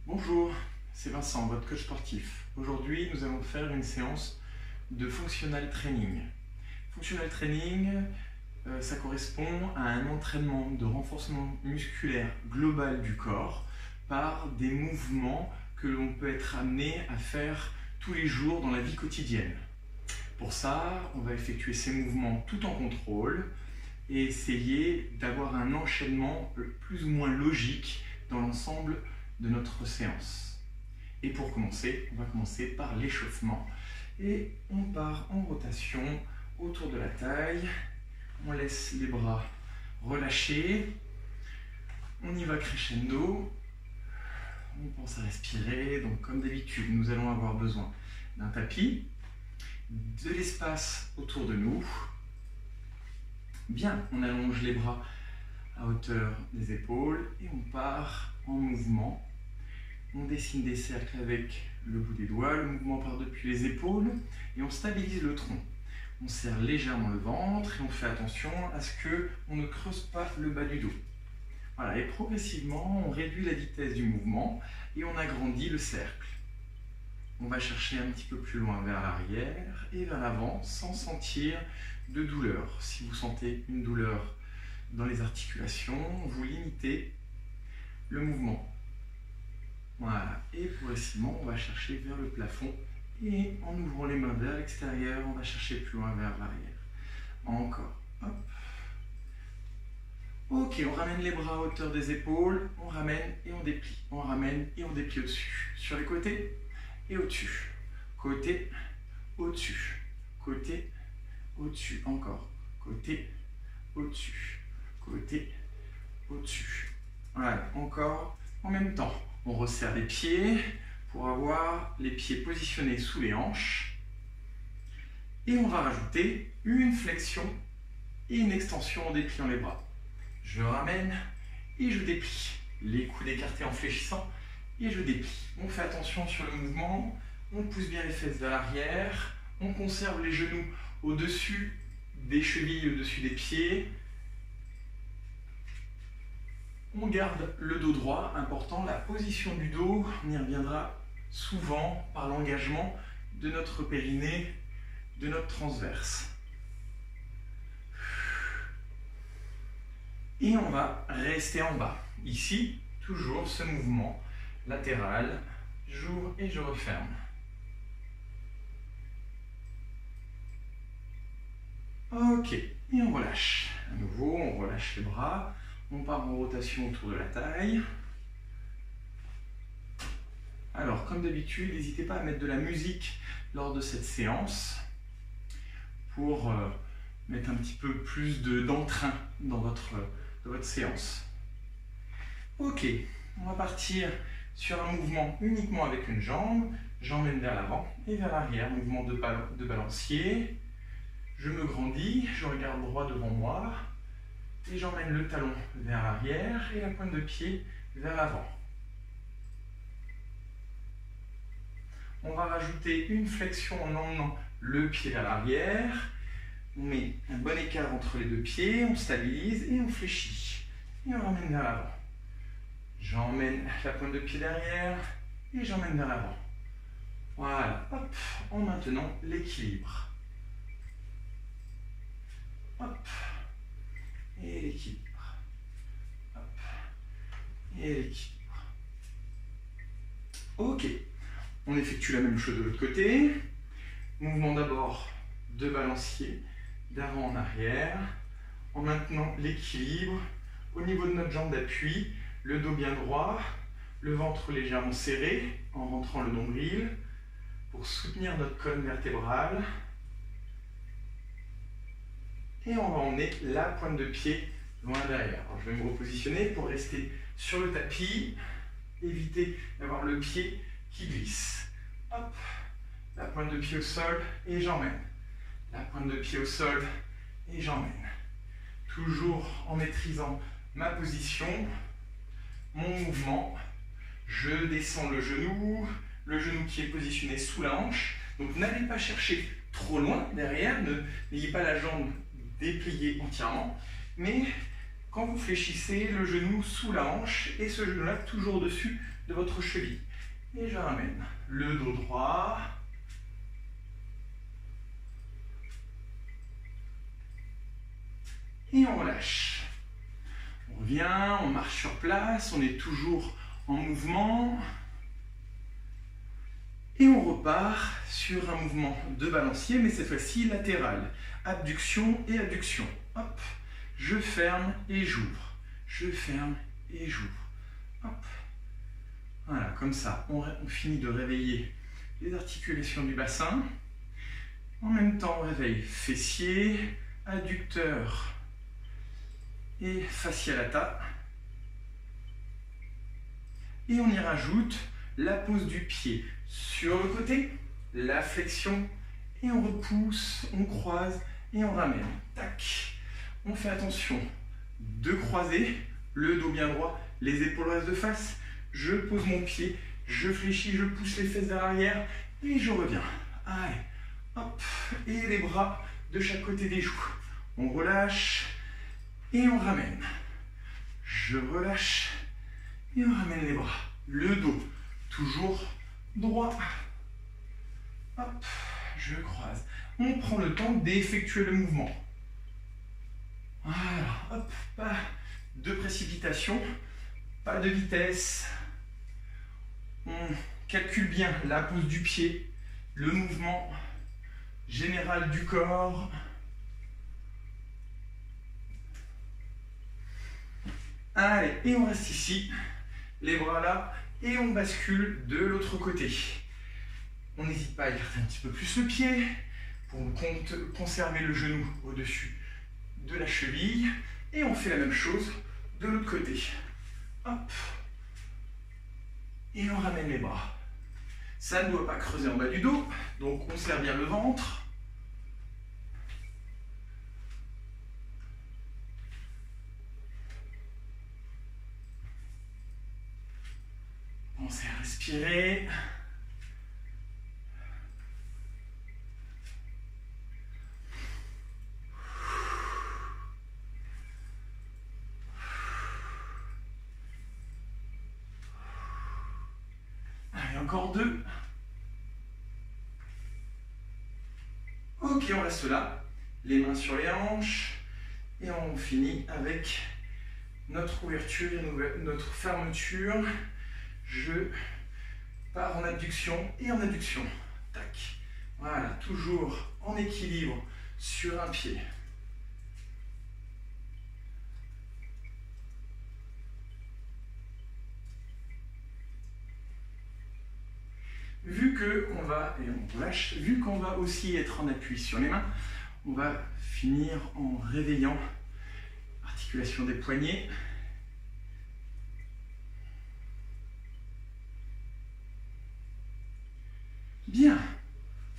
Bonjour, c'est Vincent, votre coach sportif. Aujourd'hui, nous allons faire une séance de functional training. Functional training, ça correspond à un entraînement de renforcement musculaire global du corps par des mouvements que l'on peut être amené à faire tous les jours dans la vie quotidienne. Pour ça, on va effectuer ces mouvements tout en contrôle et essayer d'avoir un enchaînement plus ou moins logique dans l'ensemble de notre séance. Et pour commencer, on va commencer par l'échauffement et on part en rotation autour de la taille. On laisse les bras relâchés, on y va crescendo, on pense à respirer. Donc comme d'habitude, nous allons avoir besoin d'un tapis, de l'espace autour de nous. Bien, on allonge les bras à hauteur des épaules et on part en mouvement. On dessine des cercles avec le bout des doigts, le mouvement part depuis les épaules et on stabilise le tronc. On serre légèrement le ventre et on fait attention à ce qu'on ne creuse pas le bas du dos. Voilà, et progressivement, on réduit la vitesse du mouvement et on agrandit le cercle. On va chercher un petit peu plus loin vers l'arrière et vers l'avant sans sentir de douleur. Si vous sentez une douleur dans les articulations, vous limitez le mouvement. Voilà, et progressivement, on va chercher vers le plafond et en ouvrant les mains vers l'extérieur, on va chercher plus loin vers l'arrière. Encore, hop. Ok, on ramène les bras à hauteur des épaules, on ramène et on déplie. On ramène et on déplie au-dessus. Sur les côtés et au-dessus. Côté, au-dessus. Côté, au-dessus. Encore. Côté, au-dessus. Côté, au-dessus. Voilà, encore en même temps. On resserre les pieds pour avoir les pieds positionnés sous les hanches. Et on va rajouter une flexion et une extension en dépliant les bras. Je ramène et je déplie. Les coudes écartés en fléchissant et je déplie. On fait attention sur le mouvement. On pousse bien les fesses vers l'arrière. On conserve les genoux au-dessus des chevilles, au-dessus des pieds. On garde le dos droit, important, la position du dos, on y reviendra souvent par l'engagement de notre périnée, de notre transverse. Et on va rester en bas. Ici, toujours ce mouvement latéral, j'ouvre et je referme. Ok, et on relâche. À nouveau, on relâche les bras. On part en rotation autour de la taille. Alors, comme d'habitude, n'hésitez pas à mettre de la musique lors de cette séance pour mettre un petit peu plus d'entrain dans votre séance. Ok, on va partir sur un mouvement uniquement avec une jambe. J'emmène vers l'avant et vers l'arrière, mouvement de balancier. Je me grandis, je regarde droit devant moi. Et j'emmène le talon vers l'arrière et la pointe de pied vers l'avant. On va rajouter une flexion en emmenant le pied vers l'arrière. On met un bon écart entre les deux pieds, on stabilise et on fléchit. Et on ramène vers l'avant. J'emmène la pointe de pied derrière et j'emmène vers l'avant. Voilà, hop, en maintenant l'équilibre. Hop. Et l'équilibre. Et l'équilibre. Ok. On effectue la même chose de l'autre côté. Mouvement d'abord de balancier, d'avant en arrière, en maintenant l'équilibre au niveau de notre jambe d'appui, le dos bien droit, le ventre légèrement serré, en rentrant le nombril, pour soutenir notre colonne vertébrale. Et on va emmener la pointe de pied loin derrière. Alors, je vais me repositionner pour rester sur le tapis, éviter d'avoir le pied qui glisse. Hop, la pointe de pied au sol et j'emmène. La pointe de pied au sol et j'emmène. Toujours en maîtrisant ma position, mon mouvement. Je descends le genou qui est positionné sous la hanche. Donc n'allez pas chercher trop loin derrière, n'ayez pas la jambe dépliée entièrement, mais quand vous fléchissez le genou sous la hanche et ce genou-là toujours au-dessus de votre cheville. Et je ramène le dos droit. Et on relâche. On revient, on marche sur place, on est toujours en mouvement. Et on repart sur un mouvement de balancier, mais cette fois-ci latéral. Abduction et adduction. Hop, je ferme et j'ouvre. Je ferme et j'ouvre. Hop. Voilà, comme ça, on finit de réveiller les articulations du bassin. En même temps, on réveille fessier, adducteur et fascialata. Et on y rajoute la pose du pied sur le côté, la flexion, et on repousse, on croise et on ramène. Tac. On fait attention de croiser, le dos bien droit, les épaules restent de face. Je pose mon pied, je fléchis, je pousse les fesses vers l'arrière et je reviens. Allez, hop, et les bras de chaque côté des joues. On relâche et on ramène. Je relâche et on ramène les bras. Le dos, toujours droit. Hop, je croise. On prend le temps d'effectuer le mouvement. Voilà, hop, pas de précipitation, pas de vitesse. On calcule bien la pose du pied, le mouvement général du corps. Allez, et on reste ici, les bras là, et on bascule de l'autre côté. On n'hésite pas à écarter un petit peu plus le pied pour conserver le genou au-dessus de la cheville. Et on fait la même chose de l'autre côté. Hop. Et on ramène les bras. Ça ne doit pas creuser en bas du dos, donc on serre bien le ventre. On sait respirer. Allez, encore deux. Ok, on reste là. Les mains sur les hanches. Et on finit avec notre ouverture et notre fermeture. Je pars en abduction et en adduction. Tac. Voilà, toujours en équilibre sur un pied. Vu qu'on va, et on lâche, vu qu'on va aussi être en appui sur les mains, on va finir en réveillant articulation des poignets. Bien,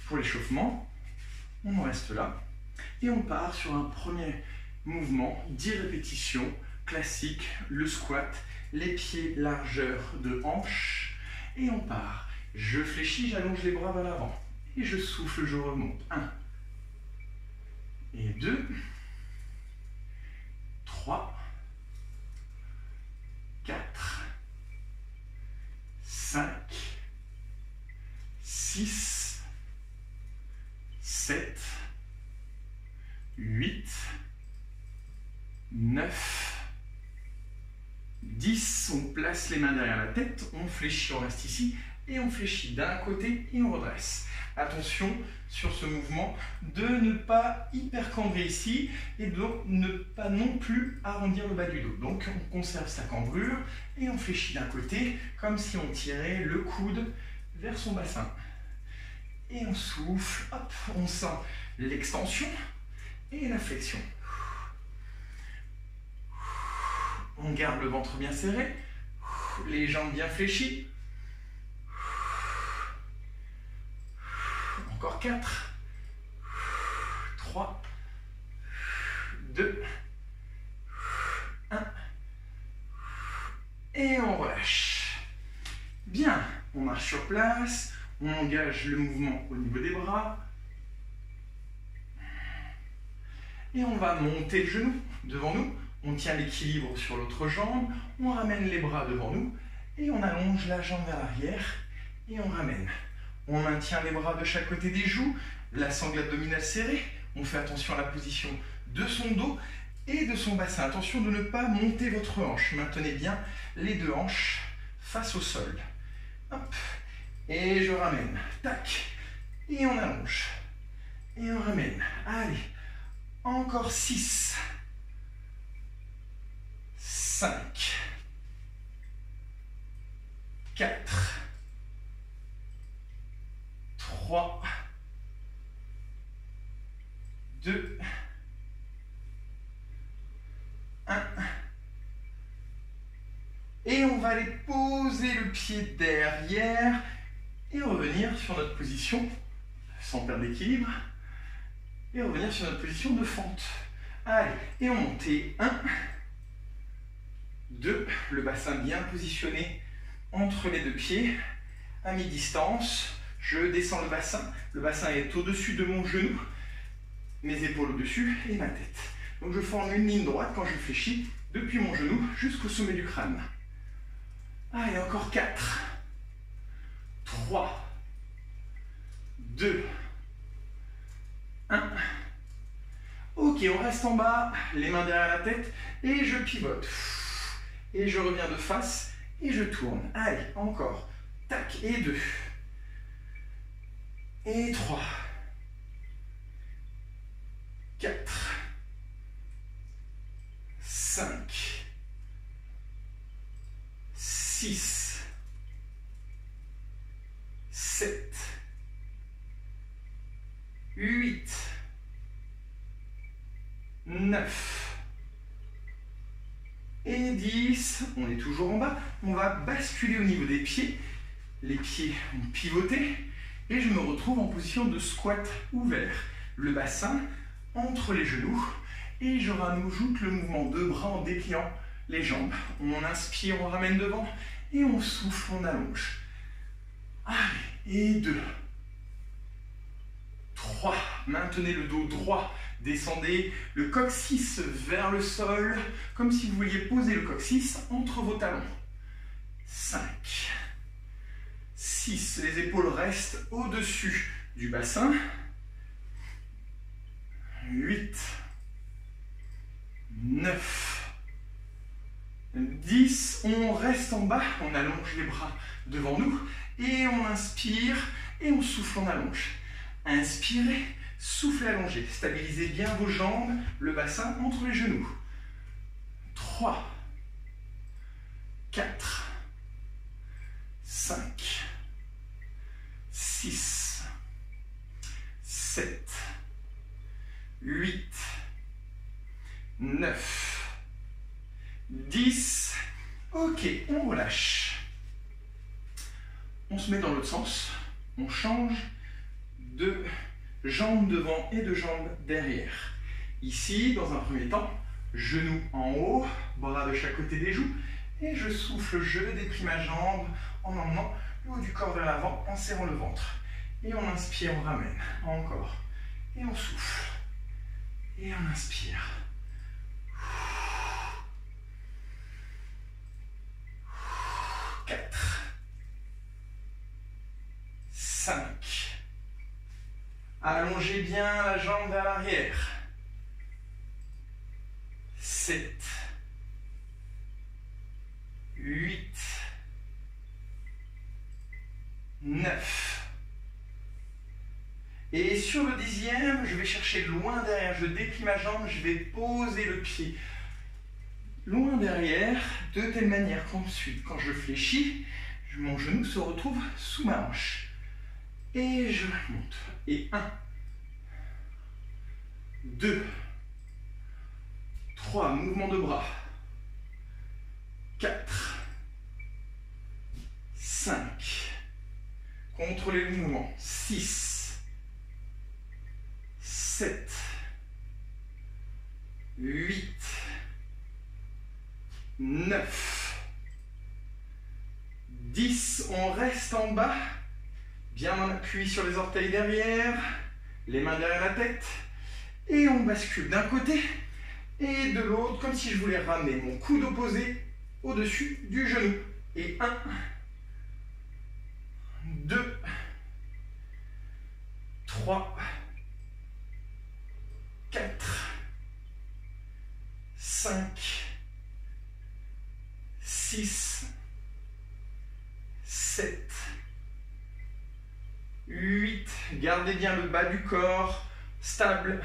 pour l'échauffement, on reste là et on part sur un premier mouvement, 10 répétitions, classique, le squat, les pieds largeur de hanche et on part. Je fléchis, j'allonge les bras vers l'avant et je souffle, je remonte. 1 et 2, 3, 4, 5, 6, 7, 8, 9, 10. On place les mains derrière la tête, on fléchit, on reste ici, et on fléchit d'un côté et on redresse. Attention sur ce mouvement de ne pas hypercambrer ici et de ne pas non plus arrondir le bas du dos. Donc on conserve sa cambrure et on fléchit d'un côté comme si on tirait le coude vers son bassin. Et on souffle, hop, on sent l'extension et la flexion. On garde le ventre bien serré, les jambes bien fléchies. Encore 4, 3, 2, 1. Et on relâche. Bien, on marche sur place, on engage le mouvement au niveau des bras. Et on va monter le genou devant nous. On tient l'équilibre sur l'autre jambe, on ramène les bras devant nous et on allonge la jambe vers l'arrière et on ramène. On maintient les bras de chaque côté des joues, la sangle abdominale serrée, on fait attention à la position de son dos et de son bassin. Attention de ne pas monter votre hanche, maintenez bien les deux hanches face au sol. Hop. Et je ramène, tac, et on allonge, et on ramène. Allez, encore 6, 5, 4, 3, 2, 1. Et on va aller poser le pied derrière et revenir sur notre position, sans perdre d'équilibre, et revenir sur notre position de fente. Allez, et on monte. 1, 2, le bassin bien positionné entre les deux pieds, à mi-distance. Je descends le bassin est au-dessus de mon genou, mes épaules au-dessus et ma tête. Donc je forme une ligne droite quand je fléchis, depuis mon genou jusqu'au sommet du crâne. Allez, encore 4, 3, 2, 1. Ok, on reste en bas, les mains derrière la tête, et je pivote. Et je reviens de face, et je tourne. Allez, encore. Tac, et 2. Et 3. 4. 5. 6, 7, 8, 9 et 10. On est toujours en bas. On va basculer au niveau des pieds. Les pieds ont pivoté et je me retrouve en position de squat ouvert. Le bassin entre les genoux et je rajoute le mouvement de bras en dépliant les jambes. On inspire, on ramène devant et on souffle, on allonge. Allez, et 2, 3, maintenez le dos droit, descendez le coccyx vers le sol, comme si vous vouliez poser le coccyx entre vos talons. 5, 6, les épaules restent au-dessus du bassin. 8, 9, 10, on reste en bas, on allonge les bras devant nous et on inspire et on souffle, on allonge. Inspirez, soufflez, allongez. Stabilisez bien vos jambes, le bassin entre les genoux. 3, 4, 5, 6, 7, 8, 9, 10, ok, on relâche. On se met dans l'autre sens, on change de jambes devant et de jambes derrière. Ici, dans un premier temps, genoux en haut, bras de chaque côté des joues, et je souffle, je déplie ma jambe en emmenant le haut du corps vers l'avant, en serrant le ventre. Et on inspire, on ramène, encore, et on souffle, et on inspire. 4, 5. Allongez bien la jambe vers l'arrière. 7, 8, 9. Et sur le 10e, je vais chercher loin derrière. Je déplie ma jambe, je vais poser le pied loin derrière, de telle manière qu'ensuite, quand je fléchis, mon genou se retrouve sous ma hanche. Et je monte. Et 1, 2, 3, mouvement de bras. 4, 5, contrôlez le mouvement. 6, 7, 8, 9, 10, on reste en bas, bien en appui sur les orteils derrière, les mains derrière la tête, et on bascule d'un côté Et de l'autre, comme si je voulais ramener mon coude opposé au-dessus du genou. Et 1, 2, 3, 4, 5, 6, 7, 8. Gardez bien le bas du corps stable.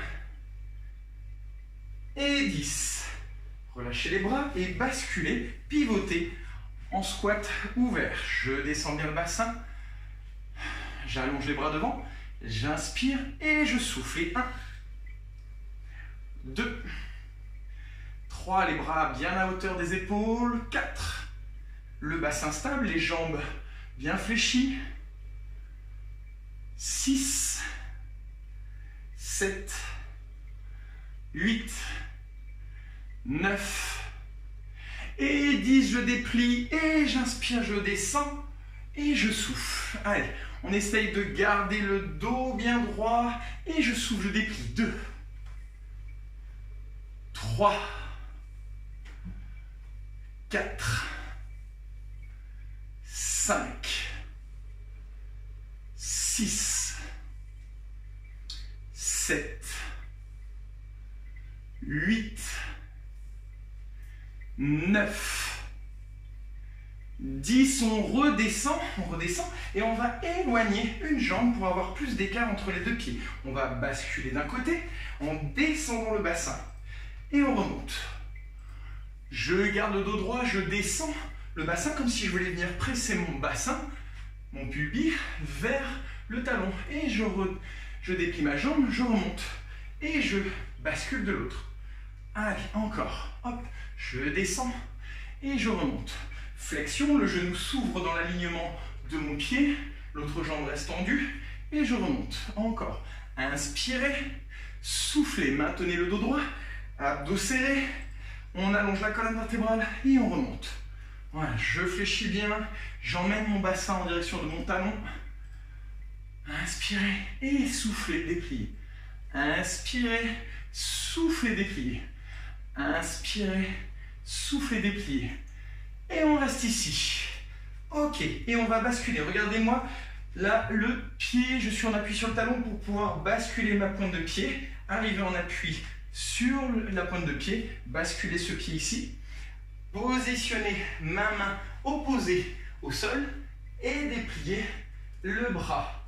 Et 10. Relâchez les bras et basculez, pivotez en squat ouvert. Je descends bien le bassin. J'allonge les bras devant. J'inspire et je souffle. Et 1, 2, 3. Les bras bien à hauteur des épaules. 4. Le bassin stable, les jambes bien fléchies. 6, 7, 8, 9 et 10. Je déplie et j'inspire, je descends et je souffle. Allez, on essaye de garder le dos bien droit et je souffle, je déplie. 2, 3, 4, 5, 6, 7, 8, 9, 10. On redescend et on va éloigner une jambe pour avoir plus d'écart entre les deux pieds. On va basculer d'un côté en descendant le bassin et on remonte. Je garde le dos droit, je descends le bassin comme si je voulais venir presser mon bassin, mon pubis, vers le talon. Et je déplie ma jambe, je remonte et je bascule de l'autre. Allez, encore. Hop, je descends et je remonte. Flexion, le genou s'ouvre dans l'alignement de mon pied, l'autre jambe reste tendue et je remonte. Encore. Inspirez, soufflez, maintenez le dos droit, abdos serrés, on allonge la colonne vertébrale et on remonte. Voilà, je fléchis bien, j'emmène mon bassin en direction de mon talon. Inspirez et soufflez, dépliez. Inspirez, soufflez, dépliez. Inspirez, soufflez, dépliez. Et on reste ici. Ok, et on va basculer. Regardez-moi, là, le pied, je suis en appui sur le talon pour pouvoir basculer ma pointe de pied. Arriver en appui sur la pointe de pied, basculer ce pied ici. Positionnez ma main opposée au sol et déplier le bras.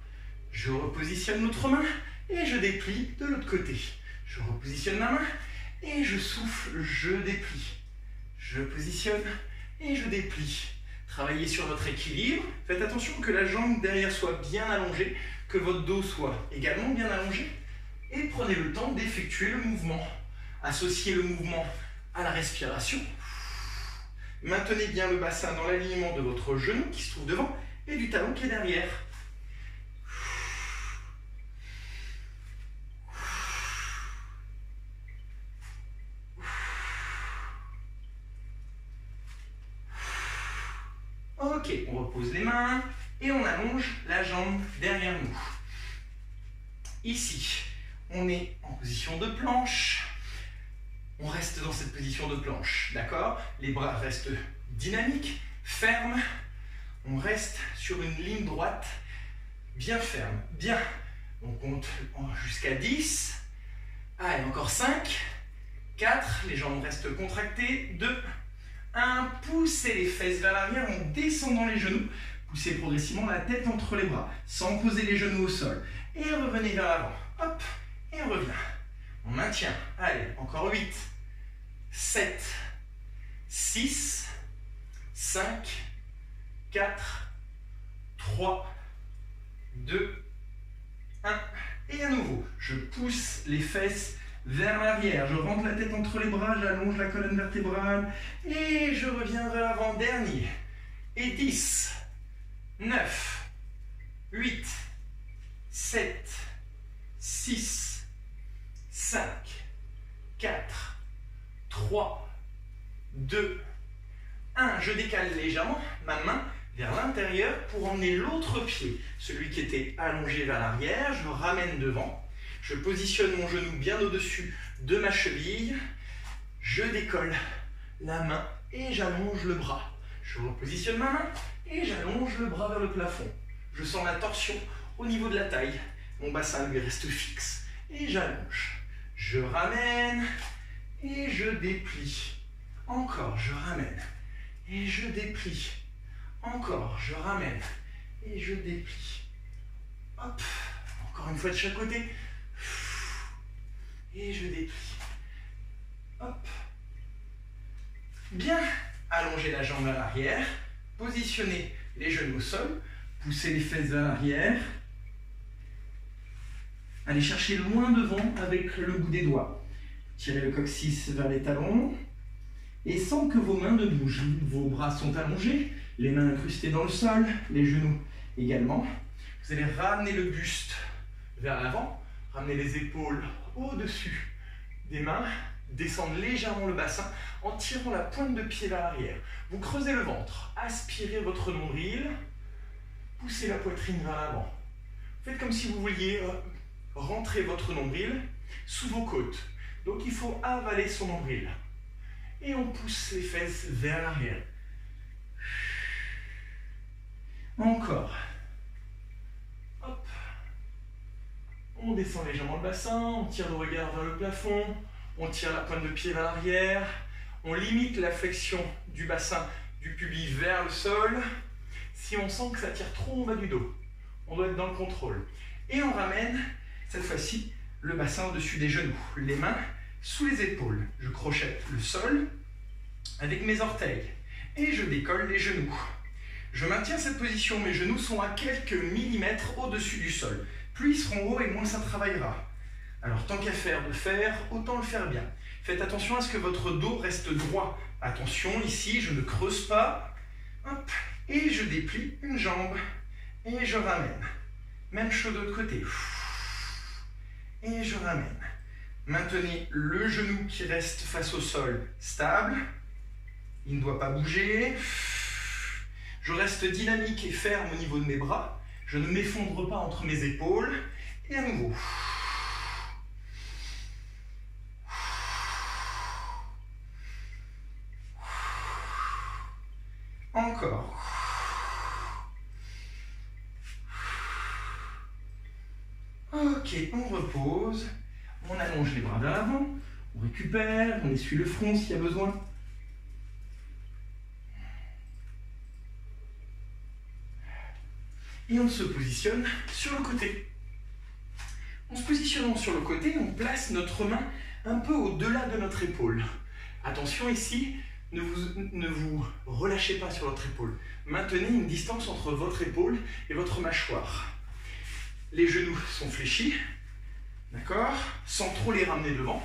Je repositionne l'autre main et je déplie de l'autre côté. Je repositionne ma main et je souffle, je déplie. Je positionne et je déplie. Travaillez sur votre équilibre. Faites attention que la jambe derrière soit bien allongée, que votre dos soit également bien allongé. Et prenez le temps d'effectuer le mouvement. Associez le mouvement à la respiration. Maintenez bien le bassin dans l'alignement de votre genou qui se trouve devant et du talon qui est derrière. Ok, on repose les mains et on allonge la jambe derrière nous. Ici, on est en position de planche. On reste dans cette position de planche, d'accord? Les bras restent dynamiques, fermes. On reste sur une ligne droite, bien ferme, bien. On compte jusqu'à 10. Allez, encore 5, 4, les jambes restent contractées, 2, 1. Poussez les fesses vers l'arrière en descendant les genoux. Poussez progressivement la tête entre les bras, sans poser les genoux au sol. Et revenez vers l'avant. Hop, et on revient. On maintient. Allez, encore 8, 7, 6, 5, 4, 3, 2, 1. Et à nouveau, je pousse les fesses vers l'arrière. Je rentre la tête entre les bras, j'allonge la colonne vertébrale et je reviens vers l'avant. Dernier. Et 10, 9, 8, 7, 6, 5, 4, 3, 2, 1. Je décale légèrement ma main vers l'intérieur pour emmener l'autre pied, celui qui était allongé vers l'arrière. Je le ramène devant. Je positionne mon genou bien au-dessus de ma cheville Je décolle la main et j'allonge le bras. Je repositionne ma main et j'allonge le bras vers le plafond. Je sens la torsion au niveau de la taille. Mon bassin lui reste fixe et j'allonge. Je ramène et je déplie. Encore, je ramène et je déplie. Encore, je ramène et je déplie. Hop, encore une fois de chaque côté. Et je déplie. Hop. Bien. Allongez la jambe vers l'arrière. Positionnez les genoux au sol. Poussez les fesses vers l'arrière. Allez chercher loin devant avec le bout des doigts. Tirez le coccyx vers les talons. Et sans que vos mains ne bougent. Vos bras sont allongés. Les mains incrustées dans le sol. Les genoux également. Vous allez ramener le buste vers l'avant. Ramener les épaules au-dessus des mains. Descendre légèrement le bassin en tirant la pointe de pied vers l'arrière. Vous creusez le ventre. Aspirez votre nombril. Poussez la poitrine vers l'avant. Faites comme si vous vouliez rentrer votre nombril sous vos côtes. Donc il faut avaler son nombril. Et on pousse les fesses vers l'arrière. Encore. Hop. On descend légèrement le bassin, on tire le regard vers le plafond, on tire la pointe de pied vers l'arrière, on limite la flexion du bassin du pubis vers le sol. Si on sent que ça tire trop en bas du dos, on doit être dans le contrôle. Et on ramène, cette fois-ci, le bassin au-dessus des genoux. Les mains sous les épaules. Je crochette le sol avec mes orteils. Et je décolle les genoux. Je maintiens cette position, mes genoux sont à quelques millimètres au-dessus du sol. Plus ils seront hauts et moins ça travaillera. Alors tant qu'à faire de faire, autant le faire bien. Faites attention à ce que votre dos reste droit. Attention, ici, je ne creuse pas. Hop. Et je déplie une jambe. Et je ramène. Même chose de l'autre côté. Et je ramène. Maintenez le genou qui reste face au sol stable. Il ne doit pas bouger. Je reste dynamique et ferme au niveau de mes bras. Je ne m'effondre pas entre mes épaules. Et à nouveau. Encore. Ok, on repose. On allonge les bras vers l'avant. On récupère, on essuie le front s'il y a besoin. Et on se positionne sur le côté. En se positionnant sur le côté, on place notre main un peu au-delà de notre épaule. Attention ici, ne vous relâchez pas sur votre épaule. Maintenez une distance entre votre épaule et votre mâchoire. Les genoux sont fléchis, d'accord? Sans trop les ramener devant.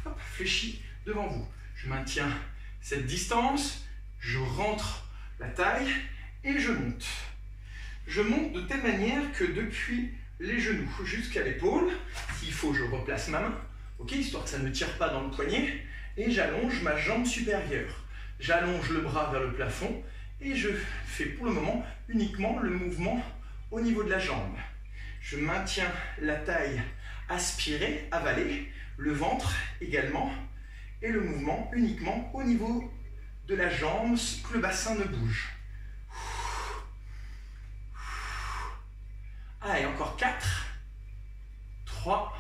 Hop, fléchis devant vous. Je maintiens cette distance, je rentre la taille et je monte. Je monte de telle manière que depuis les genoux jusqu'à l'épaule, s'il faut, je replace ma main, ok, histoire que ça ne tire pas dans le poignet, et j'allonge ma jambe supérieure. J'allonge le bras vers le plafond et je fais pour le moment uniquement le mouvement au niveau de la jambe. Je maintiens la taille aspirée, avalée, le ventre également, et le mouvement uniquement au niveau de la jambe, que le bassin ne bouge. Allez, encore 4, 3,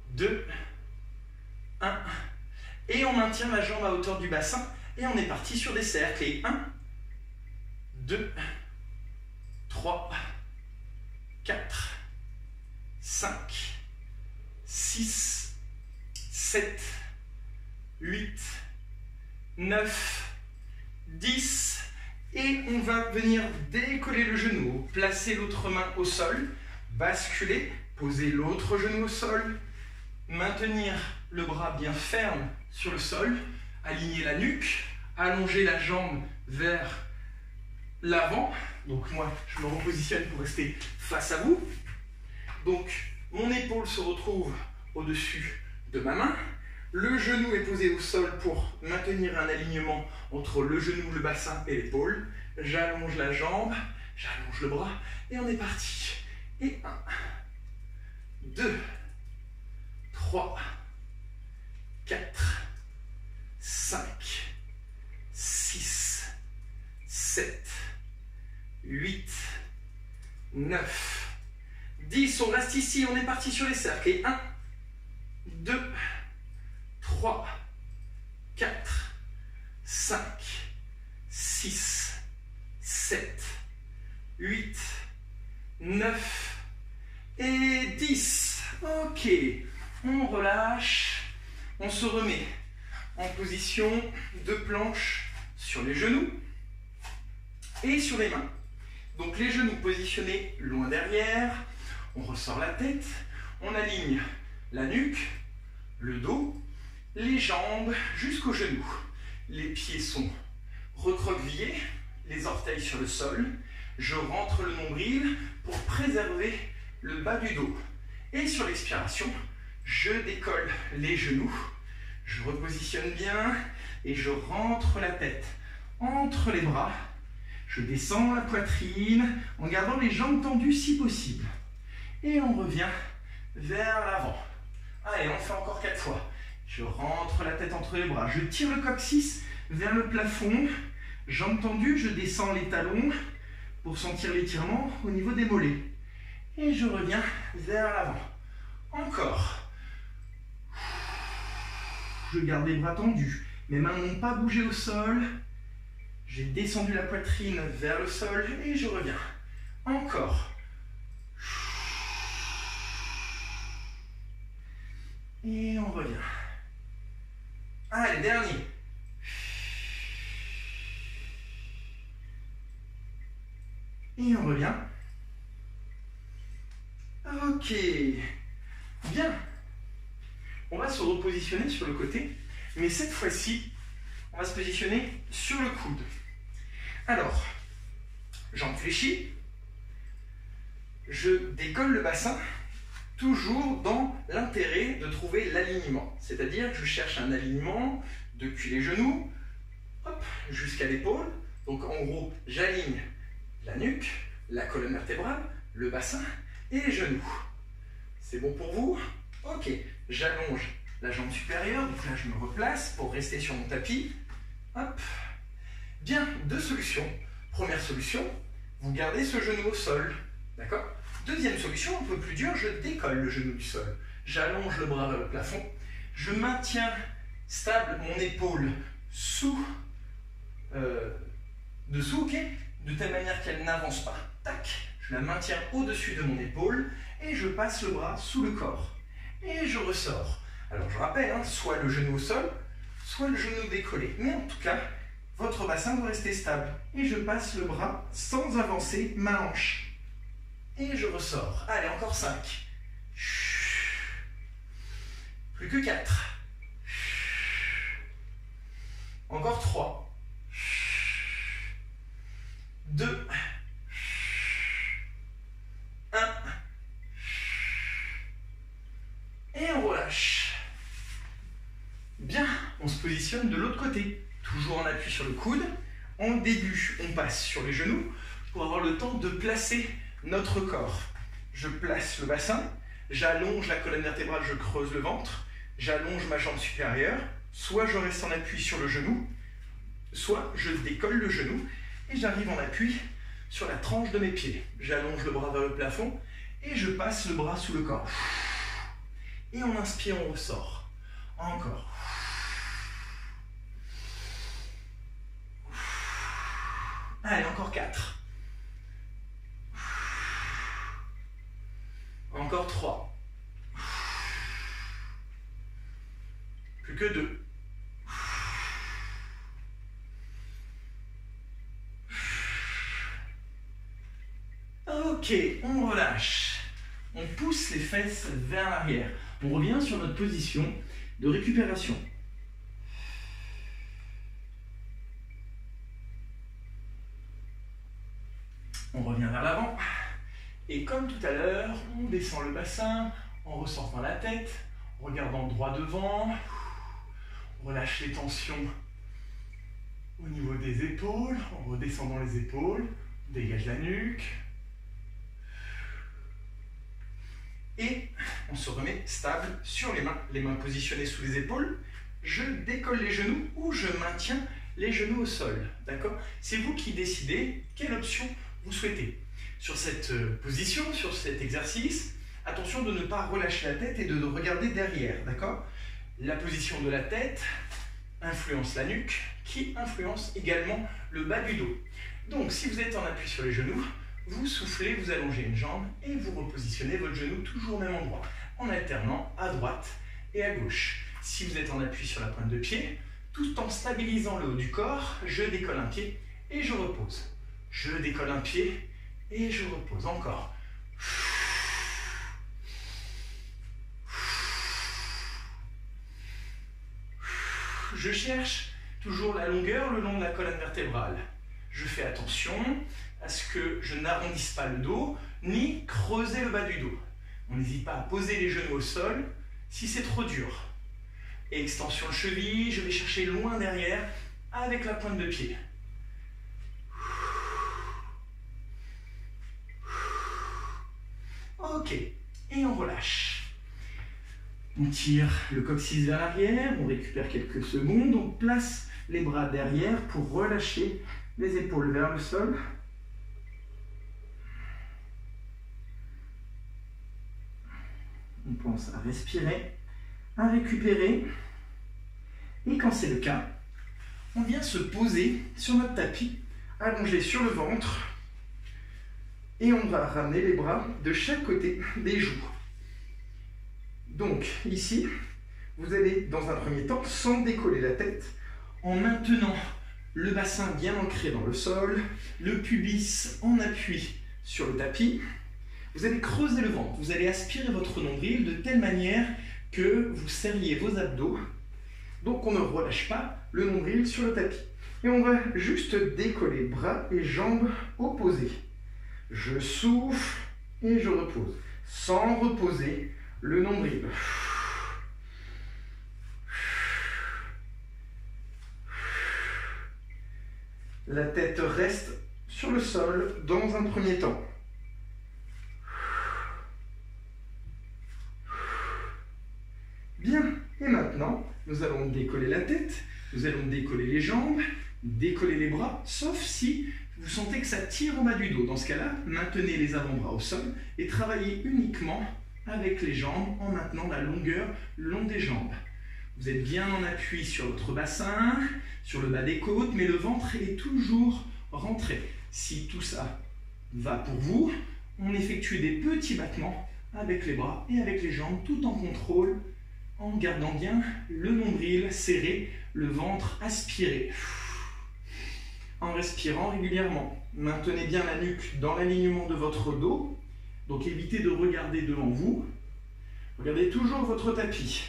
2, 1. Et on maintient la jambe à hauteur du bassin. Et on est parti sur des cercles. Et 1, 2, 3, 4, 5, 6, 7, 8, 9, 10. Et on va venir décoller le genou, placer l'autre main au sol, basculer, poser l'autre genou au sol, maintenir le bras bien ferme sur le sol, aligner la nuque, allonger la jambe vers l'avant. Donc moi, je me repositionne pour rester face à vous. Donc mon épaule se retrouve au-dessus de ma main. Le genou est posé au sol pour maintenir un alignement entre le genou, le bassin et l'épaule. J'allonge la jambe, j'allonge le bras et on est parti. Et 1, 2, 3, 4, 5, 6, 7, 8, 9, 10. On reste ici, on est parti sur les cercles. Et 1, 2, 3, 4, 5, 6, 7, 8, 9 et 10. Ok, on relâche, on se remet en position de planche sur les genoux et sur les mains. Donc les genoux positionnés loin derrière, on ressort la tête, on aligne la nuque, le dos, les jambes jusqu'aux genoux. Les pieds sont recroquevillés, les orteils sur le sol. Je rentre le nombril pour préserver le bas du dos. Et sur l'expiration, je décolle les genoux, je repositionne bien et je rentre la tête entre les bras. Je descends la poitrine en gardant les jambes tendues si possible. Et on revient vers l'avant. Allez, on fait encore 4 fois. Je rentre la tête entre les bras. Je tire le coccyx vers le plafond. Jambes tendues, je descends les talons pour sentir l'étirement au niveau des mollets. Et je reviens vers l'avant. Encore. Je garde les bras tendus. Mes mains n'ont pas bougé au sol. J'ai descendu la poitrine vers le sol et je reviens. Encore. Et on revient. Allez, dernier. Et on revient. Ok. Bien. On va se repositionner sur le côté, mais cette fois-ci, on va se positionner sur le coude. Alors, jambes fléchies. Je décolle le bassin, toujours dans l'intérêt de trouver l'alignement. C'est-à-dire que je cherche un alignement depuis les genoux jusqu'à l'épaule. Donc en gros, j'aligne la nuque, la colonne vertébrale, le bassin et les genoux. C'est bon pour vous? Ok, j'allonge la jambe supérieure, donc là je me replace pour rester sur mon tapis. Hop. Bien, 2 solutions. Première solution, vous gardez ce genou au sol. D'accord? Deuxième solution, un peu plus dure, je décolle le genou du sol. J'allonge le bras vers le plafond. Je maintiens stable mon épaule dessous, ok? De telle manière qu'elle n'avance pas. Tac, je la maintiens au-dessus de mon épaule et je passe le bras sous le corps. Et je ressors. Alors je rappelle, hein, soit le genou au sol, soit le genou décollé. Mais en tout cas, votre bassin doit rester stable. Et je passe le bras sans avancer ma hanche. Et je ressors. Allez, encore 5. Plus que 4. Encore 3. 2. 1. Et on relâche. Bien, on se positionne de l'autre côté. Toujours en appui sur le coude. En début, on passe sur les genoux pour avoir le temps de placer notre corps. Je place le bassin, j'allonge la colonne vertébrale, je creuse le ventre, j'allonge ma jambe supérieure, soit je reste en appui sur le genou, soit je décolle le genou et j'arrive en appui sur la tranche de mes pieds. J'allonge le bras vers le plafond et je passe le bras sous le corps. Et on inspire, on ressort. Encore. Allez, encore 4. Encore 3. Plus que 2. Ok, on relâche. On pousse les fesses vers l'arrière. On revient sur notre position de récupération. On revient vers l'avant. Et comme tout à l'heure, on descend le bassin en ressortant la tête, en regardant droit devant. On relâche les tensions au niveau des épaules, en redescendant les épaules. On dégage la nuque. Et on se remet stable sur les mains positionnées sous les épaules, je décolle les genoux ou je maintiens les genoux au sol. D'accord? C'est vous qui décidez quelle option vous souhaitez. Sur cette position, sur cet exercice, attention de ne pas relâcher la tête et de regarder derrière. D'accord? La position de la tête influence la nuque, qui influence également le bas du dos. Donc, si vous êtes en appui sur les genoux, vous soufflez, vous allongez une jambe et vous repositionnez votre genou toujours au même endroit, en alternant à droite et à gauche. Si vous êtes en appui sur la pointe de pied, tout en stabilisant le haut du corps, je décolle un pied et je repose. Je décolle un pied et je repose. Encore. Je cherche toujours la longueur le long de la colonne vertébrale. Je fais attention à ce que je n'arrondisse pas le dos, ni creuser le bas du dos. On n'hésite pas à poser les genoux au sol si c'est trop dur. Et extension de cheville, je vais chercher loin derrière avec la pointe de pied. Ok, et on relâche. On tire le coccyx vers l'arrière, on récupère quelques secondes, on place les bras derrière pour relâcher les épaules vers le sol. On pense à respirer, à récupérer. Et quand c'est le cas, on vient se poser sur notre tapis, allongé sur le ventre. Et on va ramener les bras de chaque côté des joues. Donc ici, vous allez dans un premier temps, sans décoller la tête, en maintenant le bassin bien ancré dans le sol, le pubis en appui sur le tapis, vous allez creuser le ventre, vous allez aspirer votre nombril de telle manière que vous serriez vos abdos. Donc on ne relâche pas le nombril sur le tapis. Et on va juste décoller bras et jambes opposés. Je souffle et je repose, sans reposer le nombril. La tête reste sur le sol dans un premier temps. Bien, et maintenant, nous allons décoller la tête, nous allons décoller les jambes, décoller les bras, sauf si vous sentez que ça tire au bas du dos. Dans ce cas-là, maintenez les avant-bras au sol et travaillez uniquement avec les jambes en maintenant la longueur le long des jambes. Vous êtes bien en appui sur votre bassin, sur le bas des côtes, mais le ventre est toujours rentré. Si tout ça va pour vous, on effectue des petits battements avec les bras et avec les jambes, tout en contrôle, en gardant bien le nombril serré, le ventre aspiré. En respirant régulièrement. Maintenez bien la nuque dans l'alignement de votre dos. Donc évitez de regarder devant vous. Regardez toujours votre tapis.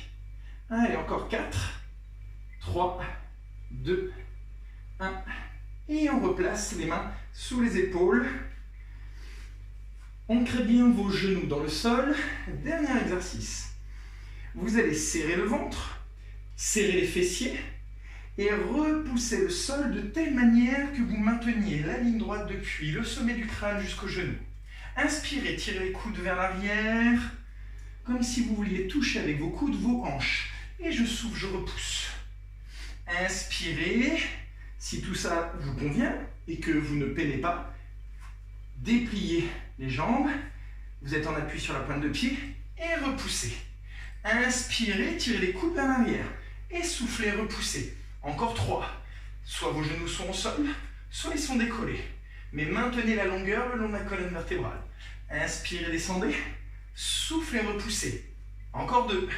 Allez, encore 4, 3, 2, 1. Et on replace les mains sous les épaules. Ancrez bien vos genoux dans le sol. Dernier exercice. Vous allez serrer le ventre, serrer les fessiers et repousser le sol de telle manière que vous mainteniez la ligne droite depuis le sommet du crâne jusqu'au genou. Inspirez, tirez les coudes vers l'arrière, comme si vous vouliez toucher avec vos coudes vos hanches. Et je souffle, je repousse. Inspirez, si tout ça vous convient et que vous ne peinez pas, dépliez les jambes, vous êtes en appui sur la pointe de pied et repoussez. Inspirez, tirez les coudes vers l'arrière et soufflez, repoussez. Encore 3. Soit vos genoux sont au sol, soit ils sont décollés. Mais maintenez la longueur le long de la colonne vertébrale. Inspirez, descendez. Soufflez, repoussez. Encore 2.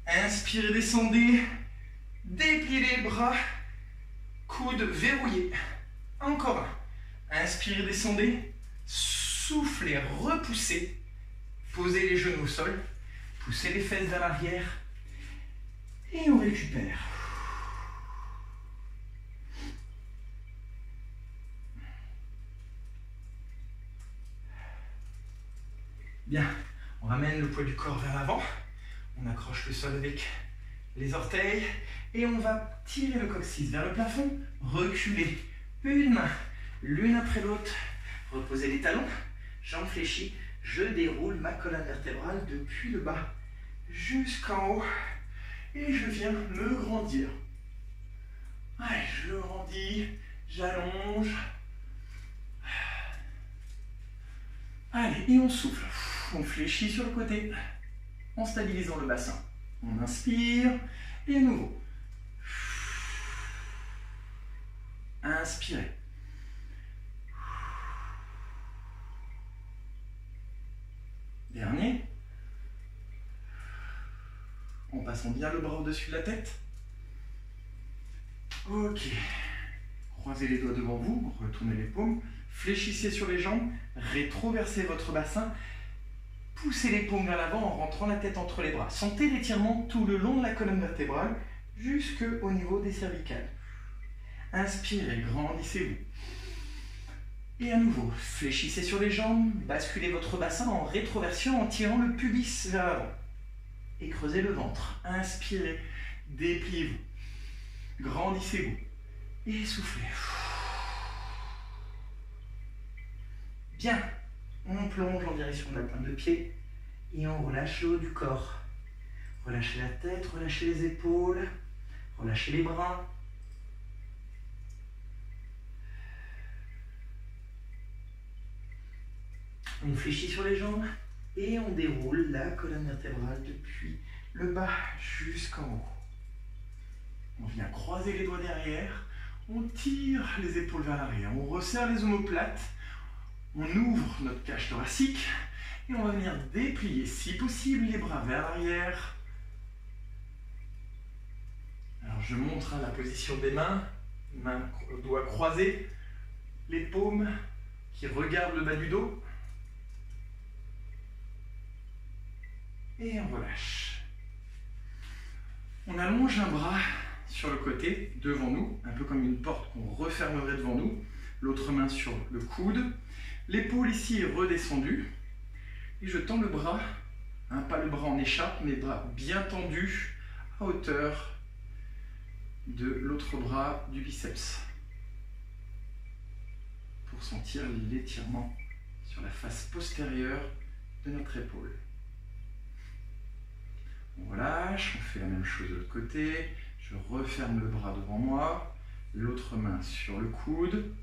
Inspirez, descendez. Dépliez les bras. Coudes verrouillés. Encore 1. Inspirez, descendez. Soufflez, repoussez. Posez les genoux au sol. Poussez les fesses vers l'arrière. Et on récupère. Bien, on ramène le poids du corps vers l'avant, on accroche le sol avec les orteils et on va tirer le coccyx vers le plafond, reculer une main, l'une après l'autre, reposer les talons, jambes fléchies, je déroule ma colonne vertébrale depuis le bas jusqu'en haut Et je viens me grandir. Allez, je grandis, j'allonge. Allez, et on souffle. On fléchit sur le côté en stabilisant le bassin. On inspire et à nouveau. Inspirez. Dernier. En passant bien le bras au-dessus de la tête. Ok. Croisez les doigts devant vous, retournez les paumes. Fléchissez sur les jambes, rétroversez votre bassin. Poussez les paumes vers l'avant en rentrant la tête entre les bras. Sentez l'étirement tout le long de la colonne vertébrale jusqu'au niveau des cervicales. Inspirez, grandissez-vous. Et à nouveau, fléchissez sur les jambes, basculez votre bassin en rétroversion en tirant le pubis vers l'avant. Et creusez le ventre. Inspirez, dépliez-vous. Grandissez-vous. Et soufflez. Bien. On plonge en direction de la pointe de pied et on relâche le haut du corps. Relâchez la tête, relâchez les épaules, relâchez les bras. On fléchit sur les jambes et on déroule la colonne vertébrale depuis le bas jusqu'en haut. On vient croiser les doigts derrière, on tire les épaules vers l'arrière, on resserre les omoplates, on ouvre notre cage thoracique et on va venir déplier, si possible, les bras vers l'arrière. Alors je montre la position des mains, doigts croisés, les paumes qui regardent le bas du dos. Et on relâche. On allonge un bras sur le côté, devant nous, un peu comme une porte qu'on refermerait devant nous. L'autre main sur le coude. L'épaule ici est redescendue. Et je tends le bras, pas le bras en écharpe, mais bras bien tendu à hauteur de l'autre bras du biceps. Pour sentir l'étirement sur la face postérieure de notre épaule. On relâche, on fait la même chose de l'autre côté. Je referme le bras devant moi, l'autre main sur le coude.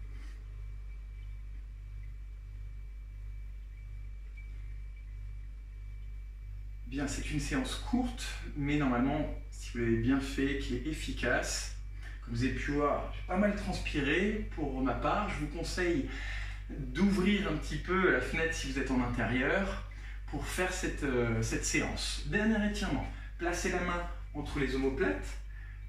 Bien, c'est une séance courte, mais normalement, si vous l'avez bien fait, qui est efficace. Comme vous avez pu voir, j'ai pas mal transpiré pour ma part. Je vous conseille d'ouvrir un petit peu la fenêtre si vous êtes en intérieur pour faire cette séance. Dernier étirement. Placez la main entre les omoplates.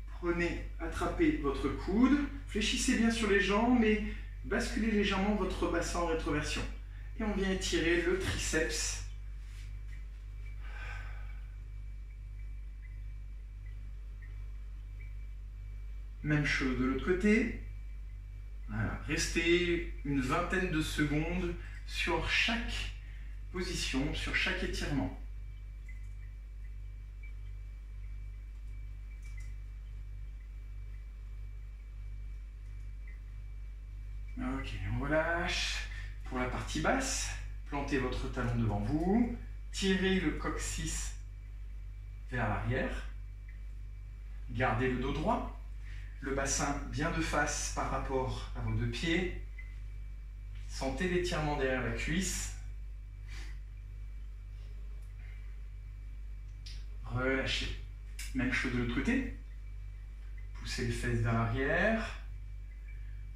Prenez, attrapez votre coude. Fléchissez bien sur les jambes, mais basculez légèrement votre bassin en rétroversion. Et on vient étirer le triceps. Même chose de l'autre côté. Voilà. Restez une vingtaine de secondes sur chaque position, sur chaque étirement. Ok, on relâche. Pour la partie basse, plantez votre talon devant vous, tirez le coccyx vers l'arrière, gardez le dos droit, le bassin bien de face par rapport à vos deux pieds, sentez l'étirement derrière la cuisse, relâchez. Même chose de l'autre côté, poussez les fesses vers l'arrière,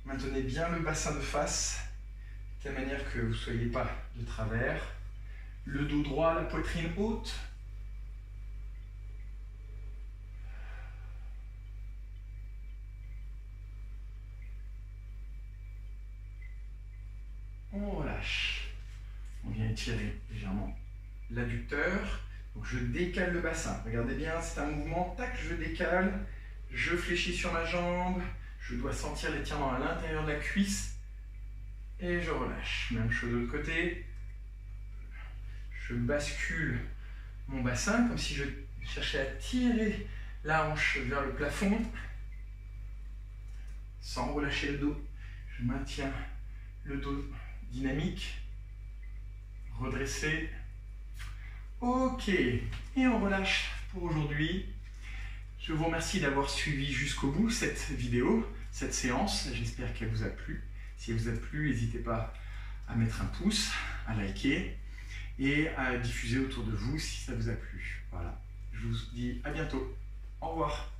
maintenez bien le bassin de face, de telle manière que vous ne soyez pas de travers, le dos droit, la poitrine haute. On relâche. On vient étirer légèrement l'adducteur. Donc je décale le bassin. Regardez bien, c'est un mouvement, tac, je décale, je fléchis sur ma jambe, je dois sentir l'étirement à l'intérieur de la cuisse et je relâche. Même chose de l'autre côté. Je bascule mon bassin comme si je cherchais à tirer la hanche vers le plafond sans relâcher le dos. Je maintiens le dos dynamique, redressé. Ok, et on relâche pour aujourd'hui. Je vous remercie d'avoir suivi jusqu'au bout cette vidéo, cette séance. J'espère qu'elle vous a plu. Si elle vous a plu, n'hésitez pas à mettre un pouce, à liker et à diffuser autour de vous si ça vous a plu. Voilà. Je vous dis à bientôt. Au revoir.